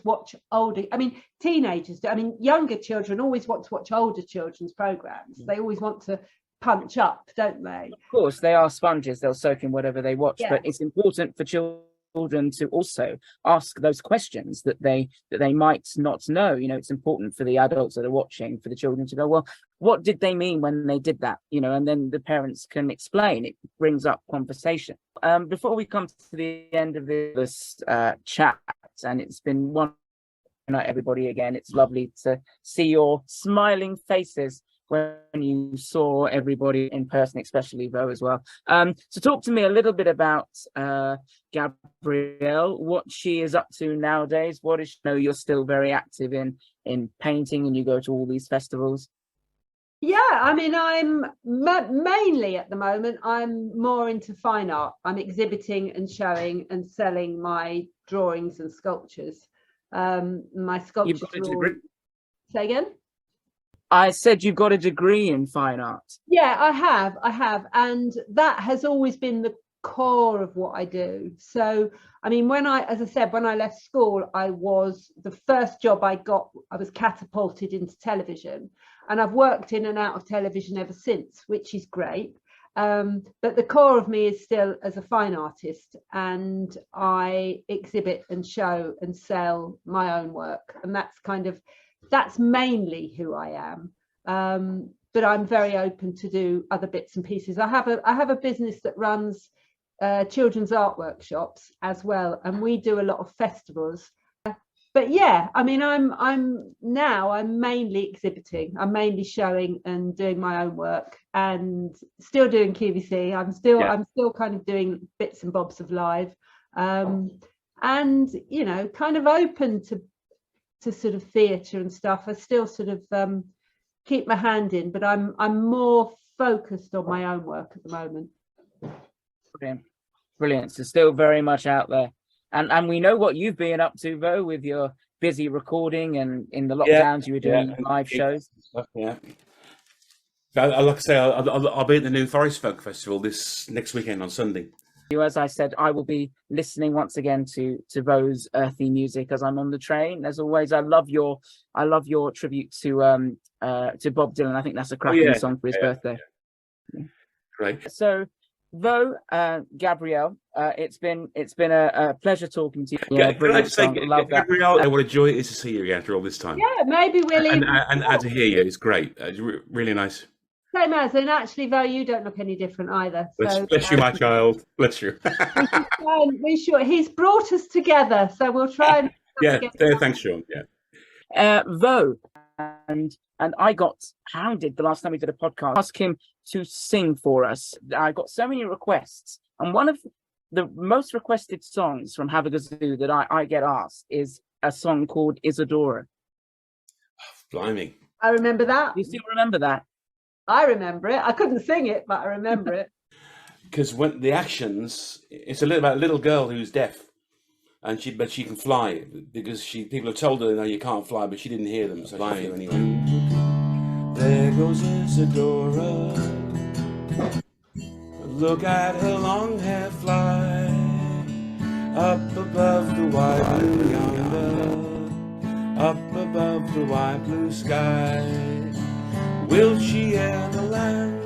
watch older. I mean, teenagers do. I mean, younger children always want to watch older children's programs. They always want to punch up, don't they? Of course, they are sponges. They'll soak in whatever they watch. Yeah. But it's important for children to also ask those questions that they might not know. You know, it's important for the adults that are watching, for the children to go, well, what did they mean when they did that? You know, and then the parents can explain. It brings up conversation. Before we come to the end of this chat, and it's been one night, everybody, again, it's lovely to see your smiling faces when you saw everybody in person, especially Beau as well. So talk to me a little bit about Gabrielle, what she is up to nowadays. What is she? I know you're still very active in painting, and you go to all these festivals. Yeah, I mean, I'm mainly at the moment, I'm more into fine art. I'm exhibiting and showing and selling my drawings and sculptures. My sculptures. You've got a degree? Say again? I said you've got a degree in fine art. Yeah, I have. And that has always been the core of what I do. So, I mean, as I said, when I left school, the first job I got, I was catapulted into television. And I've worked in and out of television ever since, which is great. But the core of me is still as a fine artist, and I exhibit and show and sell my own work. And that's mainly who I am. But I'm very open to do other bits and pieces. I have a business that runs children's art workshops as well, and we do a lot of festivals. But yeah, I mean, I'm mainly exhibiting. I'm mainly showing and doing my own work, and still doing QVC. I'm still kind of doing bits and bobs of live, and you know, kind of open to sort of theatre and stuff. I still sort of keep my hand in, but I'm more focused on my own work at the moment. Brilliant. So still very much out there. And we know what you've been up to, Beau, with your busy recording, and in the lockdowns you were doing live shows. Yeah. Like I say, I'll be at the New Forest Folk Festival this next weekend on Sunday. As I said, I will be listening once again to Beau's earthy music as I'm on the train. As always, I love your tribute to Bob Dylan. I think that's a cracking song for his birthday. Yeah. Great. So, Beau, Gabrielle, it's been a pleasure talking to you. Yeah, can I just say, Gabrielle, what a joy it is to see you again after all this time. Yeah, maybe we'll and to hear you, it's great. It's really nice. Same as, and actually, Beau, you don't look any different either. So, bless you, my child. Bless you. we sure he's brought us together, so we'll try and thanks, Sean. Yeah. Beau, and I got hounded the last time we did a podcast. Ask him to sing for us. I got so many requests, and one of the most requested songs from Havakazoo that I get asked is a song called Isadora. Oh, blimey! I remember that. You still remember that? I remember it. I couldn't sing it, but I remember it. Because when the actions, it's about a little girl who's deaf, and but she can fly because people have told her, no, you can't fly, but she didn't hear them, so fly anyway. There goes Isadora. Look at her long hair fly up above the wide blue yonder, up above the wide blue sky. Will she ever land?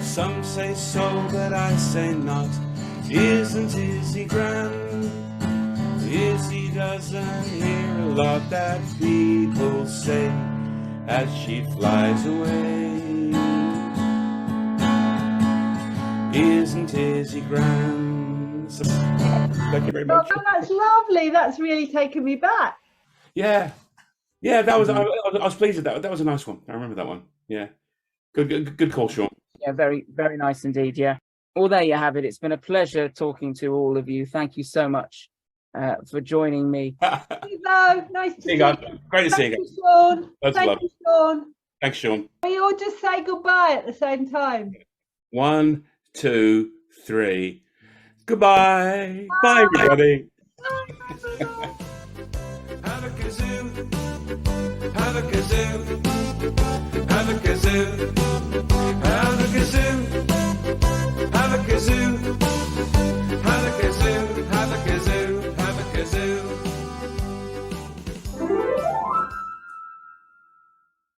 Some say so, but I say not. Isn't Izzy grand? Izzy doesn't hear a lot that people say as she flies away. Isn't Izzy grand? Thank you very much. Oh, that's lovely. That's really taken me back. Yeah. Yeah, that was. I was pleased with that. That was a nice one. I remember that one. Yeah, good call, Sean. Yeah, very, very nice indeed. Yeah. Well, there you have it. It's been a pleasure talking to all of you. Thank you so much for joining me. Hello, nice to see you. Great to see you. Sean. That's Thank you, Sean. Thanks, Sean. We all just say goodbye at the same time. 1, 2, 3. Goodbye. Bye, everybody. Havakazoo, Havakazoo, Havakazoo, Havakazoo.